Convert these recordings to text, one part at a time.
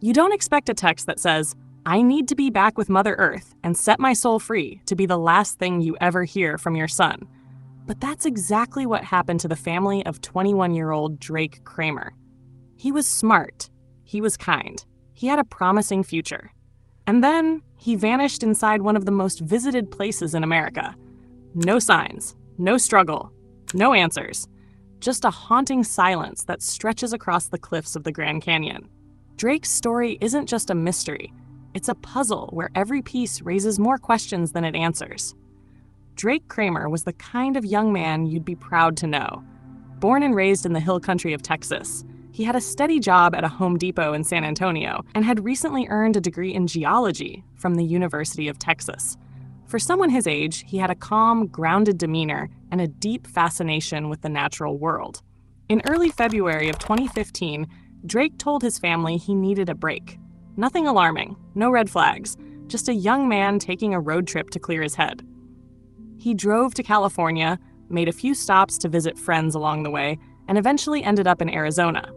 You don't expect a text that says, "I need to be back with Mother Earth and set my soul free," to be the last thing you ever hear from your son. But that's exactly what happened to the family of 21-year-old Drake Kramer. He was smart. He was kind. He had a promising future. And then he vanished inside one of the most visited places in America. No signs, no struggle, no answers. Just a haunting silence that stretches across the cliffs of the Grand Canyon. Drake's story isn't just a mystery. It's a puzzle where every piece raises more questions than it answers. Drake Kramer was the kind of young man you'd be proud to know. Born and raised in the hill country of Texas, he had a steady job at a Home Depot in San Antonio and had recently earned a degree in geology from the University of Texas. For someone his age, he had a calm, grounded demeanor and a deep fascination with the natural world. In early February of 2015, Drake told his family he needed a break. Nothing alarming, no red flags, just a young man taking a road trip to clear his head. He drove to California, made a few stops to visit friends along the way, and eventually ended up in Arizona.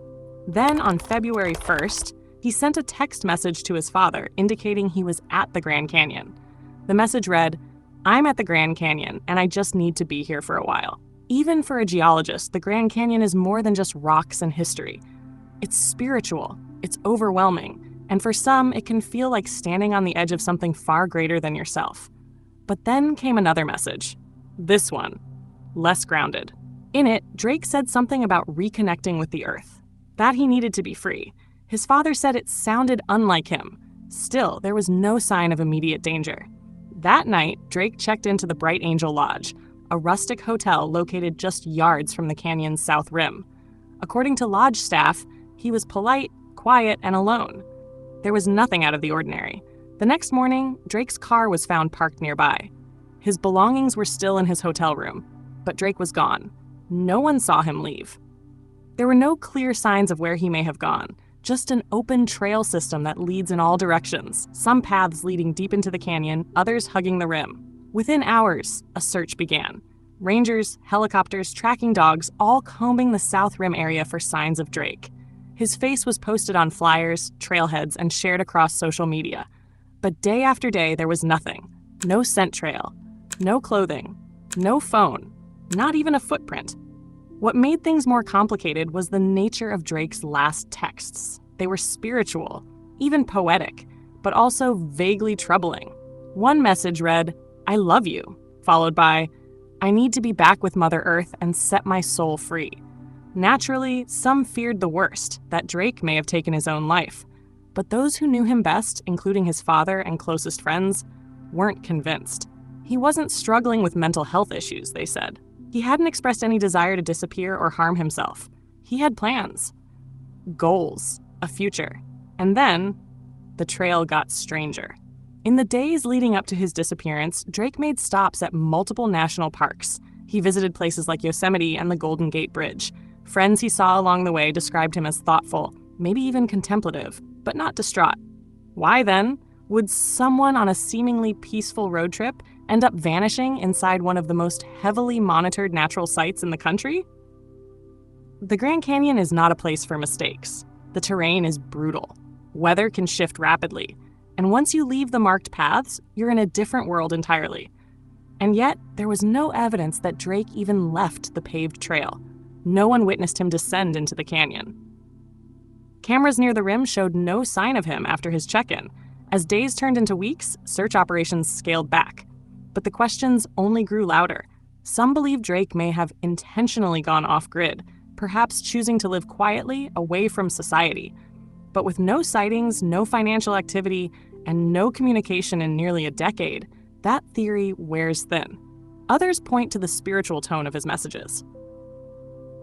Then, on February 1st, he sent a text message to his father indicating he was at the Grand Canyon. The message read, "I'm at the Grand Canyon, and I just need to be here for a while." Even for a geologist, the Grand Canyon is more than just rocks and history. It's spiritual, it's overwhelming, and for some, it can feel like standing on the edge of something far greater than yourself. But then came another message. This one, less grounded. In it, Drake said something about reconnecting with the earth, that he needed to be free. His father said it sounded unlike him. Still, there was no sign of immediate danger. That night, Drake checked into the Bright Angel Lodge, a rustic hotel located just yards from the canyon's south rim. According to lodge staff, he was polite, quiet, and alone. There was nothing out of the ordinary. The next morning, Drake's car was found parked nearby. His belongings were still in his hotel room, but Drake was gone. No one saw him leave. There were no clear signs of where he may have gone, just an open trail system that leads in all directions, some paths leading deep into the canyon, others hugging the rim. Within hours, a search began. Rangers, helicopters, tracking dogs, all combing the South Rim area for signs of Drake. His face was posted on flyers, trailheads, and shared across social media. But day after day, there was nothing. No scent trail, no clothing, no phone, not even a footprint. What made things more complicated was the nature of Drake's last texts. They were spiritual, even poetic, but also vaguely troubling. One message read, "I love you," followed by, "I need to be back with Mother Earth and set my soul free." Naturally, some feared the worst, that Drake may have taken his own life. But those who knew him best, including his father and closest friends, weren't convinced. He wasn't struggling with mental health issues, they said. He hadn't expressed any desire to disappear or harm himself. He had plans, goals, a future. And then, the trail got stranger. In the days leading up to his disappearance, Drake made stops at multiple national parks. He visited places like Yosemite and the Golden Gate Bridge. Friends he saw along the way described him as thoughtful, maybe even contemplative, but not distraught. Why then would someone on a seemingly peaceful road trip end up vanishing inside one of the most heavily monitored natural sites in the country? The Grand Canyon is not a place for mistakes. The terrain is brutal. Weather can shift rapidly. And once you leave the marked paths, you're in a different world entirely. And yet, there was no evidence that Drake even left the paved trail. No one witnessed him descend into the canyon. Cameras near the rim showed no sign of him after his check-in. As days turned into weeks, search operations scaled back. But the questions only grew louder. Some believe Drake may have intentionally gone off-grid, perhaps choosing to live quietly away from society. But with no sightings, no financial activity, and no communication in nearly a decade, that theory wears thin. Others point to the spiritual tone of his messages.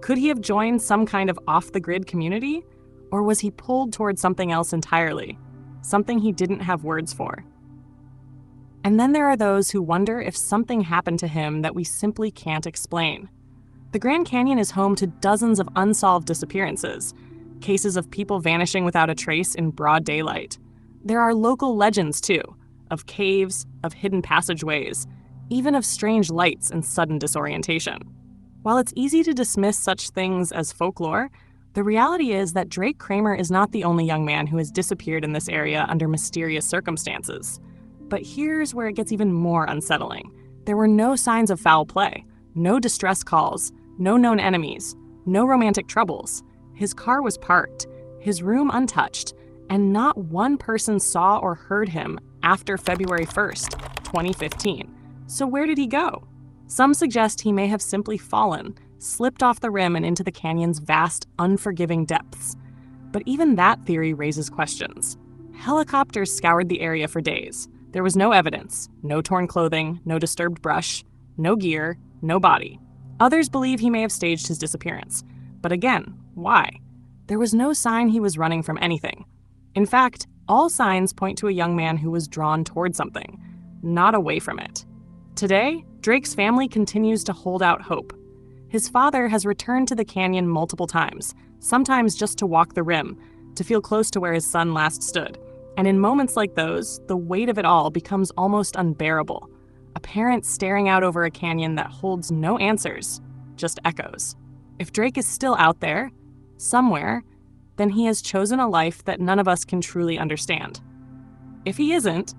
Could he have joined some kind of off-the-grid community? Or was he pulled toward something else entirely? Something he didn't have words for? And then there are those who wonder if something happened to him that we simply can't explain. The Grand Canyon is home to dozens of unsolved disappearances, cases of people vanishing without a trace in broad daylight. There are local legends, too, of caves, of hidden passageways, even of strange lights and sudden disorientation. While it's easy to dismiss such things as folklore, The reality is that Drake Kramer is not the only young man who has disappeared in this area under mysterious circumstances. But here's where it gets even more unsettling. There were no signs of foul play, no distress calls, no known enemies, no romantic troubles. His car was parked, his room untouched, and not one person saw or heard him after February 1st, 2015. So where did he go? Some suggest he may have simply fallen, slipped off the rim and into the canyon's vast, unforgiving depths. But even that theory raises questions. Helicopters scoured the area for days. There was no evidence, no torn clothing, no disturbed brush, no gear, no body. Others believe he may have staged his disappearance. But again, why? There was no sign he was running from anything. In fact, all signs point to a young man who was drawn toward something, not away from it. Today, Drake's family continues to hold out hope. His father has returned to the canyon multiple times, sometimes just to walk the rim, to feel close to where his son last stood. And in moments like those, the weight of it all becomes almost unbearable. A parent staring out over a canyon that holds no answers, just echoes. If Drake is still out there, somewhere, then he has chosen a life that none of us can truly understand. If he isn't,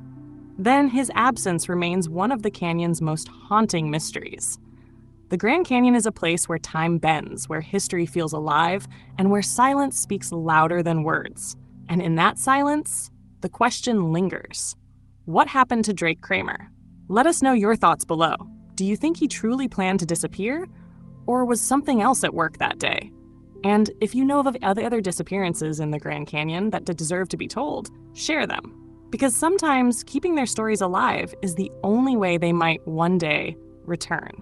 then his absence remains one of the canyon's most haunting mysteries. The Grand Canyon is a place where time bends, where history feels alive, and where silence speaks louder than words. And in that silence, the question lingers. What happened to Drake Kramer? Let us know your thoughts below. Do you think he truly planned to disappear? Or was something else at work that day? And if you know of other disappearances in the Grand Canyon that deserve to be told, share them. Because sometimes keeping their stories alive is the only way they might one day return.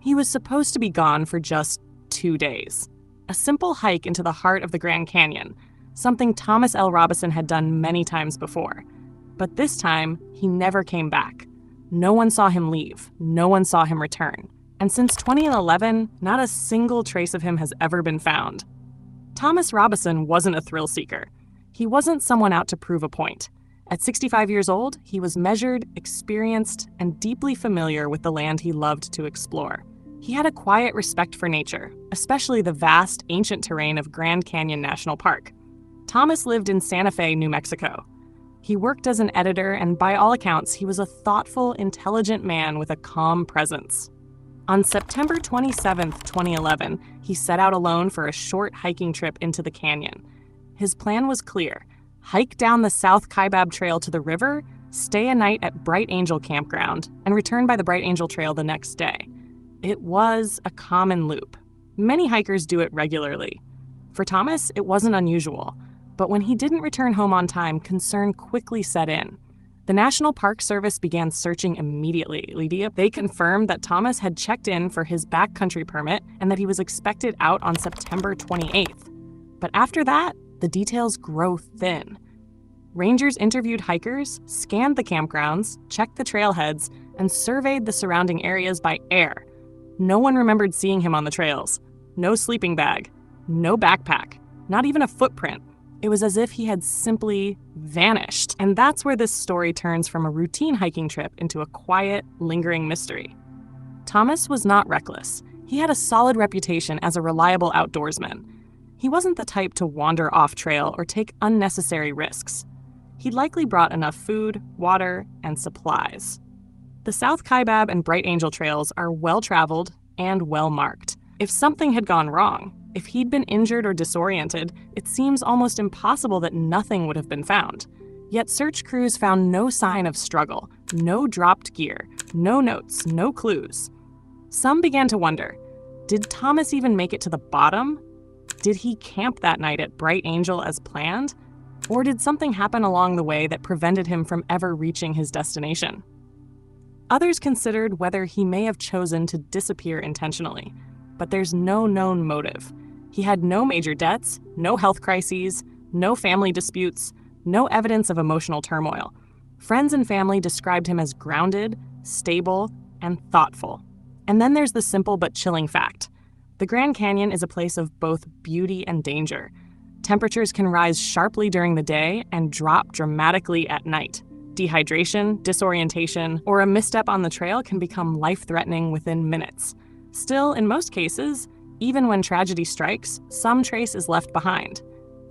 He was supposed to be gone for just 2 days. A simple hike into the heart of the Grand Canyon, something Thomas L.Robison had done many times before. But this time, he never came back. No one saw him leave. No one saw him return. And since 2011, not a single trace of him has ever been found. Thomas Robison wasn't a thrill seeker. He wasn't someone out to prove a point. At 65 years old, he was measured, experienced, and deeply familiar with the land he loved to explore. He had a quiet respect for nature, especially the vast, ancient terrain of Grand Canyon National Park. Thomas lived in Santa Fe, New Mexico. He worked as an editor, and by all accounts, he was a thoughtful, intelligent man with a calm presence. On September 27, 2011, he set out alone for a short hiking trip into the canyon. His plan was clear: hike down the South Kaibab Trail to the river, stay a night at Bright Angel Campground, and return by the Bright Angel Trail the next day. It was a common loop. Many hikers do it regularly. For Thomas, it wasn't unusual. But when he didn't return home on time, concern quickly set in. The National Park Service began searching immediately. They confirmed that Thomas had checked in for his backcountry permit and that he was expected out on September 28th. But after that, the details grow thin. Rangers interviewed hikers, scanned the campgrounds, checked the trailheads, and surveyed the surrounding areas by air. No one remembered seeing him on the trails. No sleeping bag, no backpack, not even a footprint. It was as if he had simply vanished. And that's where this story turns from a routine hiking trip into a quiet, lingering mystery. Thomas was not reckless. He had a solid reputation as a reliable outdoorsman. He wasn't the type to wander off trail or take unnecessary risks. He likely brought enough food, water, and supplies. The South Kaibab and Bright Angel trails are well-traveled and well-marked. If something had gone wrong, if he'd been injured or disoriented, it seems almost impossible that nothing would have been found. Yet search crews found no sign of struggle, no dropped gear, no notes, no clues. Some began to wonder, did Thomas even make it to the bottom? Did he camp that night at Bright Angel as planned? Or did something happen along the way that prevented him from ever reaching his destination? Others considered whether he may have chosen to disappear intentionally, but there's no known motive. He had no major debts, no health crises, no family disputes, no evidence of emotional turmoil. Friends and family described him as grounded, stable, and thoughtful. And then there's the simple but chilling fact. The Grand Canyon is a place of both beauty and danger. Temperatures can rise sharply during the day and drop dramatically at night. Dehydration, disorientation, or a misstep on the trail can become life-threatening within minutes. Still, in most cases, even when tragedy strikes, some trace is left behind.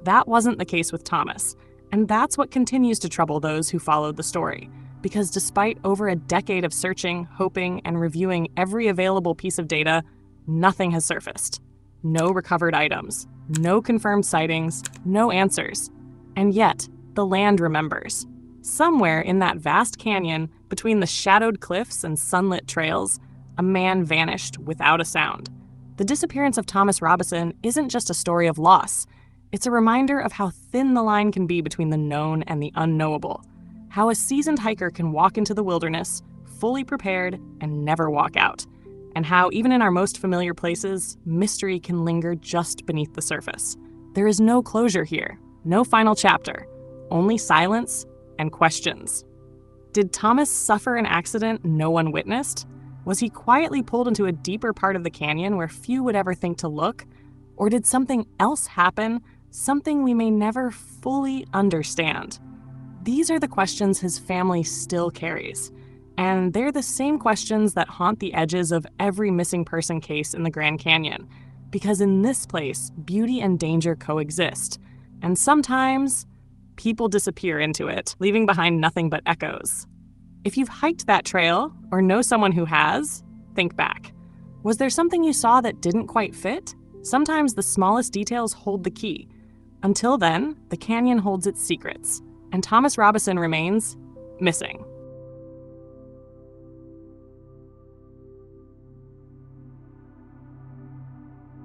That wasn't the case with Thomas, and that's what continues to trouble those who followed the story. Because despite over a decade of searching, hoping, and reviewing every available piece of data, nothing has surfaced. No recovered items, no confirmed sightings, no answers. And yet, the land remembers. Somewhere in that vast canyon, between the shadowed cliffs and sunlit trails, a man vanished without a sound. The disappearance of Thomas Robison isn't just a story of loss. It's a reminder of how thin the line can be between the known and the unknowable. How a seasoned hiker can walk into the wilderness, fully prepared, and never walk out. And how, even in our most familiar places, mystery can linger just beneath the surface. There is no closure here, no final chapter, only silence and questions. Did Thomas suffer an accident no one witnessed? Was he quietly pulled into a deeper part of the canyon where few would ever think to look? Or did something else happen, something we may never fully understand? These are the questions his family still carries. And they're the same questions that haunt the edges of every missing person case in the Grand Canyon. Because in this place, beauty and danger coexist. And sometimes, people disappear into it, leaving behind nothing but echoes. If you've hiked that trail, or know someone who has, think back. Was there something you saw that didn't quite fit? Sometimes the smallest details hold the key. Until then, the canyon holds its secrets. And Thomas Robison remains missing.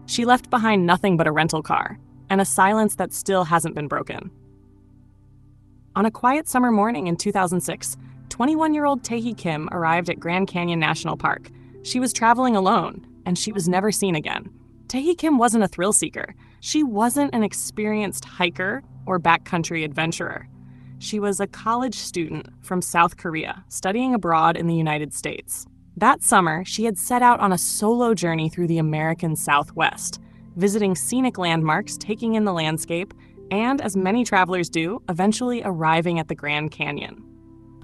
She left behind nothing but a rental car, and a silence that still hasn't been broken. On a quiet summer morning in 2006, 21-year-old Taehee Kim arrived at Grand Canyon National Park. She was traveling alone, and she was never seen again. Taehee Kim wasn't a thrill seeker. She wasn't an experienced hiker or backcountry adventurer. She was a college student from South Korea, studying abroad in the United States. That summer, she had set out on a solo journey through the American Southwest, visiting scenic landmarks, taking in the landscape, and, as many travelers do, eventually arriving at the Grand Canyon.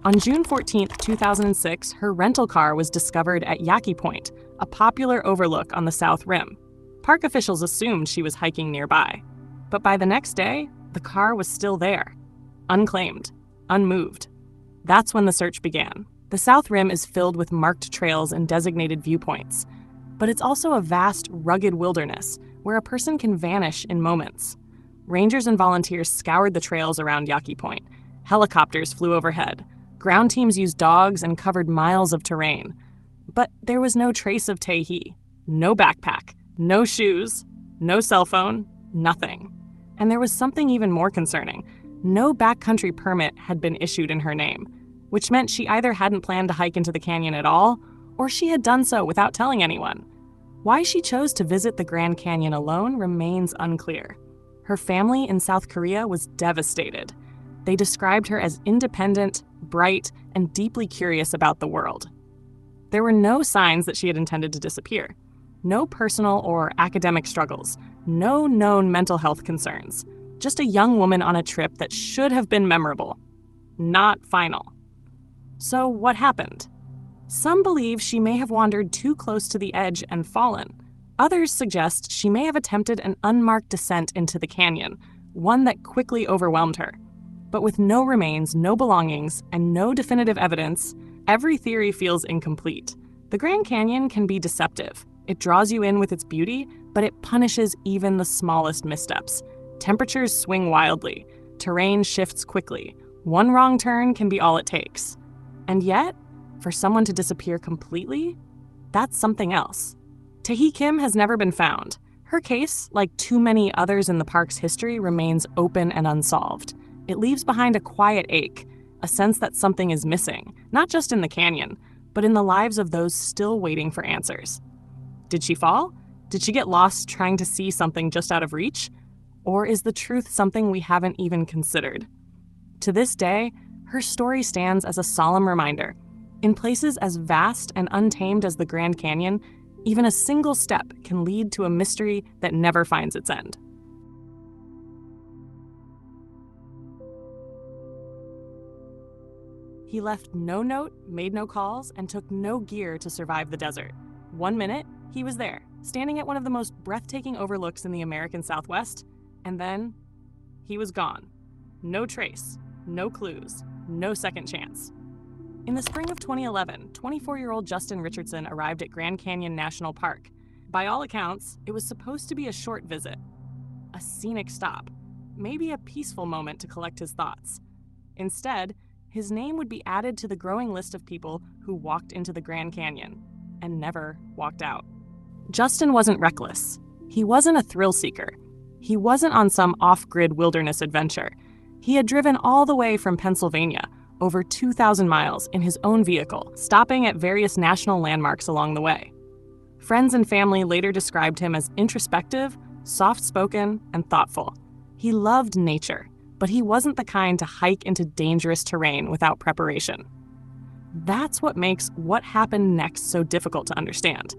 On June 14, 2006, her rental car was discovered at Yaqui Point, a popular overlook on the South Rim. Park officials assumed she was hiking nearby. But by the next day, the car was still there, unclaimed, unmoved. That's when the search began. The South Rim is filled with marked trails and designated viewpoints. But it's also a vast, rugged wilderness where a person can vanish in moments. Rangers and volunteers scoured the trails around Yaqui Point. Helicopters flew overhead. Ground teams used dogs and covered miles of terrain. But there was no trace of Taehee. No backpack, no shoes, no cell phone, nothing. And there was something even more concerning. No backcountry permit had been issued in her name, which meant she either hadn't planned to hike into the canyon at all, or she had done so without telling anyone. Why she chose to visit the Grand Canyon alone remains unclear. Her family in South Korea was devastated. They described her as independent, bright, and deeply curious about the world. There were no signs that she had intended to disappear. No personal or academic struggles. No known mental health concerns. Just a young woman on a trip that should have been memorable. Not final. So what happened? Some believe she may have wandered too close to the edge and fallen. Others suggest she may have attempted an unmarked descent into the canyon, one that quickly overwhelmed her. But with no remains, no belongings, and no definitive evidence, every theory feels incomplete. The Grand Canyon can be deceptive. It draws you in with its beauty, but it punishes even the smallest missteps. Temperatures swing wildly. Terrain shifts quickly. One wrong turn can be all it takes. And yet, for someone to disappear completely, that's something else. Taehee Kim has never been found. Her case, like too many others in the park's history, remains open and unsolved. It leaves behind a quiet ache, a sense that something is missing, not just in the canyon, but in the lives of those still waiting for answers. Did she fall? Did she get lost trying to see something just out of reach? Or is the truth something we haven't even considered? To this day, her story stands as a solemn reminder. In places as vast and untamed as the Grand Canyon, even a single step can lead to a mystery that never finds its end. He left no note, made no calls, and took no gear to survive the desert. 1 minute, he was there, standing at one of the most breathtaking overlooks in the American Southwest, and then he was gone. No trace, no clues, no second chance. In the spring of 2011, 24-year-old Justin Richardson arrived at Grand Canyon National Park. By all accounts, it was supposed to be a short visit, a scenic stop, maybe a peaceful moment to collect his thoughts. Instead, his name would be added to the growing list of people who walked into the Grand Canyon and never walked out. Justin wasn't reckless. He wasn't a thrill seeker. He wasn't on some off-grid wilderness adventure. He had driven all the way from Pennsylvania, over 2,000 miles in his own vehicle, stopping at various national landmarks along the way. Friends and family later described him as introspective, soft-spoken, and thoughtful. He loved nature, but he wasn't the kind to hike into dangerous terrain without preparation. That's what makes what happened next so difficult to understand.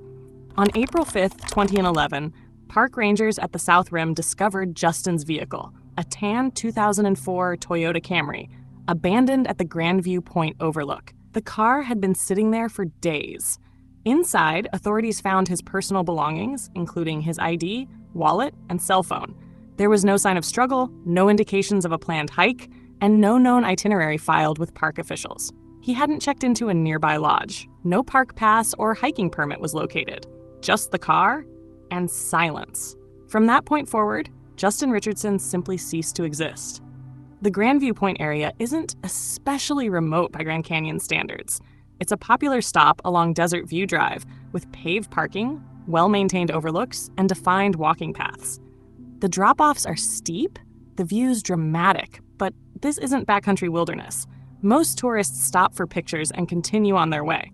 On April 5th, 2011, park rangers at the South Rim discovered Justin's vehicle, a tan 2004 Toyota Camry, abandoned at the Grandview Point overlook. The car had been sitting there for days. Inside, authorities found his personal belongings, including his ID, wallet, and cell phone. There was no sign of struggle, no indications of a planned hike, and no known itinerary filed with park officials. He hadn't checked into a nearby lodge. No park pass or hiking permit was located. Just the car and silence. From that point forward, Justin Richardson simply ceased to exist. The Grandview Point area isn't especially remote by Grand Canyon standards. It's a popular stop along Desert View Drive with paved parking, well-maintained overlooks, and defined walking paths. The drop-offs are steep, the view's dramatic, but this isn't backcountry wilderness. Most tourists stop for pictures and continue on their way.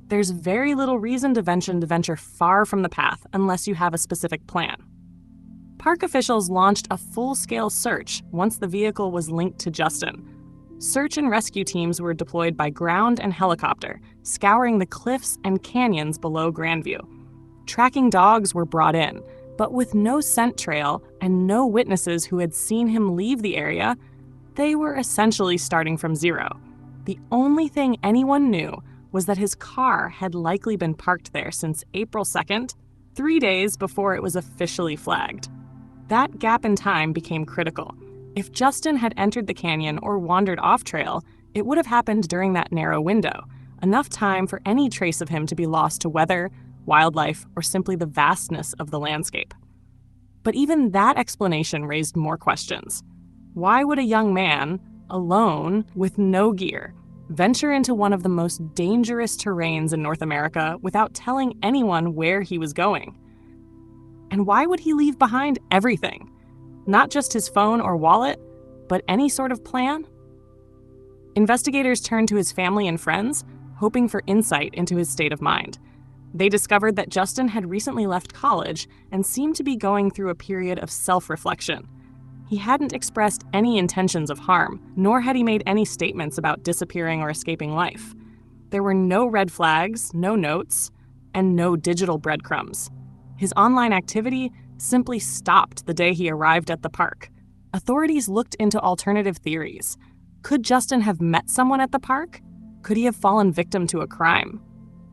There's very little reason to venture far from the path unless you have a specific plan. Park officials launched a full-scale search once the vehicle was linked to Justin. Search and rescue teams were deployed by ground and helicopter, scouring the cliffs and canyons below Grandview. Tracking dogs were brought in, but with no scent trail and no witnesses who had seen him leave the area, they were essentially starting from zero. The only thing anyone knew was that his car had likely been parked there since April 2nd, 3 days before it was officially flagged. That gap in time became critical. If Justin had entered the canyon or wandered off-trail, it would have happened during that narrow window, enough time for any trace of him to be lost to weather, wildlife, or simply the vastness of the landscape. But even that explanation raised more questions. Why would a young man, alone, with no gear, venture into one of the most dangerous terrains in North America without telling anyone where he was going? And why would he leave behind everything? Not just his phone or wallet, but any sort of plan? Investigators turned to his family and friends, hoping for insight into his state of mind. They discovered that Justin had recently left college and seemed to be going through a period of self-reflection. He hadn't expressed any intentions of harm, nor had he made any statements about disappearing or escaping life. There were no red flags, no notes, and no digital breadcrumbs. His online activity simply stopped the day he arrived at the park. Authorities looked into alternative theories. Could Justin have met someone at the park? Could he have fallen victim to a crime?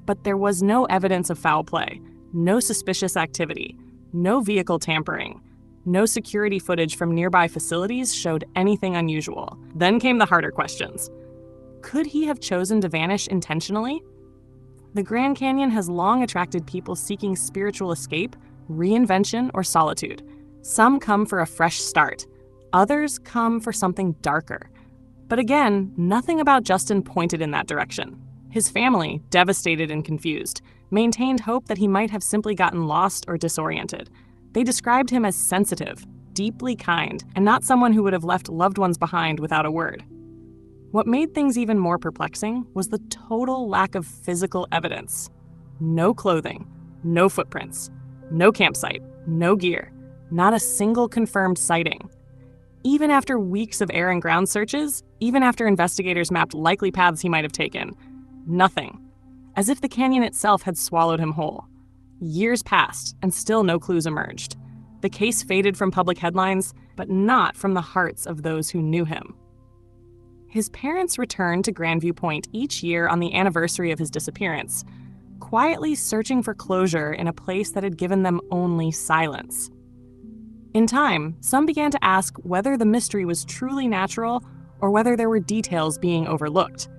But there was no evidence of foul play, no suspicious activity, no vehicle tampering. No security footage from nearby facilities showed anything unusual. Then came the harder questions. Could he have chosen to vanish intentionally? The Grand Canyon has long attracted people seeking spiritual escape, reinvention, or solitude. Some come for a fresh start. Others come for something darker. But again, nothing about Justin pointed in that direction. His family, devastated and confused, maintained hope that he might have simply gotten lost or disoriented. They described him as sensitive, deeply kind, and not someone who would have left loved ones behind without a word. What made things even more perplexing was the total lack of physical evidence. No clothing, no footprints, no campsite, no gear, not a single confirmed sighting. Even after weeks of air and ground searches, even after investigators mapped likely paths he might have taken, nothing. As if the canyon itself had swallowed him whole. Years passed, and still no clues emerged. The case faded from public headlines, but not from the hearts of those who knew him. His parents returned to Grandview Point each year on the anniversary of his disappearance, quietly searching for closure in a place that had given them only silence. In time, some began to ask whether the mystery was truly natural or whether there were details being overlooked.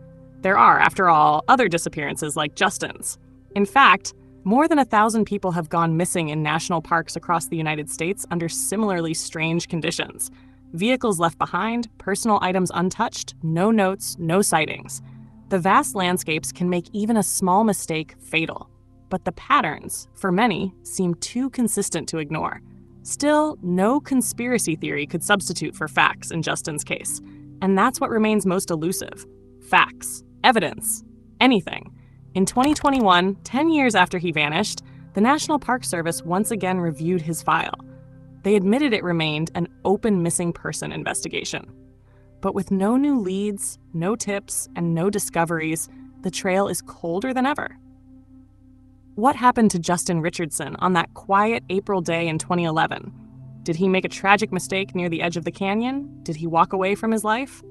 There are, after all, other disappearances like Justin's. In fact, more than 1,000 people have gone missing in national parks across the United States under similarly strange conditions. Vehicles left behind, personal items untouched, no notes, no sightings. The vast landscapes can make even a small mistake fatal. But the patterns, for many, seem too consistent to ignore. Still, no conspiracy theory could substitute for facts in Justin's case. And that's what remains most elusive. Facts, evidence, anything. In 2021, 10 years after he vanished, the National Park Service once again reviewed his file. They admitted it remained an open missing person investigation. But with no new leads, no tips, and no discoveries, the trail is colder than ever. What happened to Justin Richardson on that quiet April day in 2011? Did he make a tragic mistake near the edge of the canyon? Did he walk away from his life?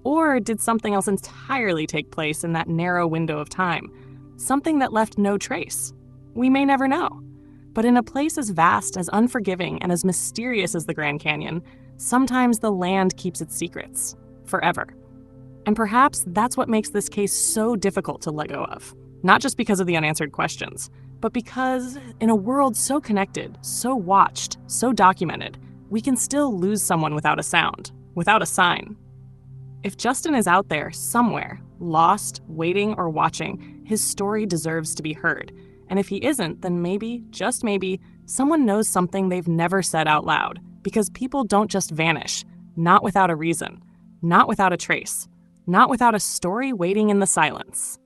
Or did something else entirely take place in that narrow window of time? Something that left no trace? We may never know. But in a place as vast, as unforgiving, and as mysterious as the Grand Canyon, sometimes the land keeps its secrets. Forever. And perhaps that's what makes this case so difficult to let go of. Not just because of the unanswered questions, but because in a world so connected, so watched, so documented, we can still lose someone without a sound, without a sign. If Justin is out there, somewhere, lost, waiting, or watching, his story deserves to be heard. And if he isn't, then maybe, just maybe, someone knows something they've never said out loud. Because people don't just vanish, not without a reason, not without a trace, not without a story waiting in the silence.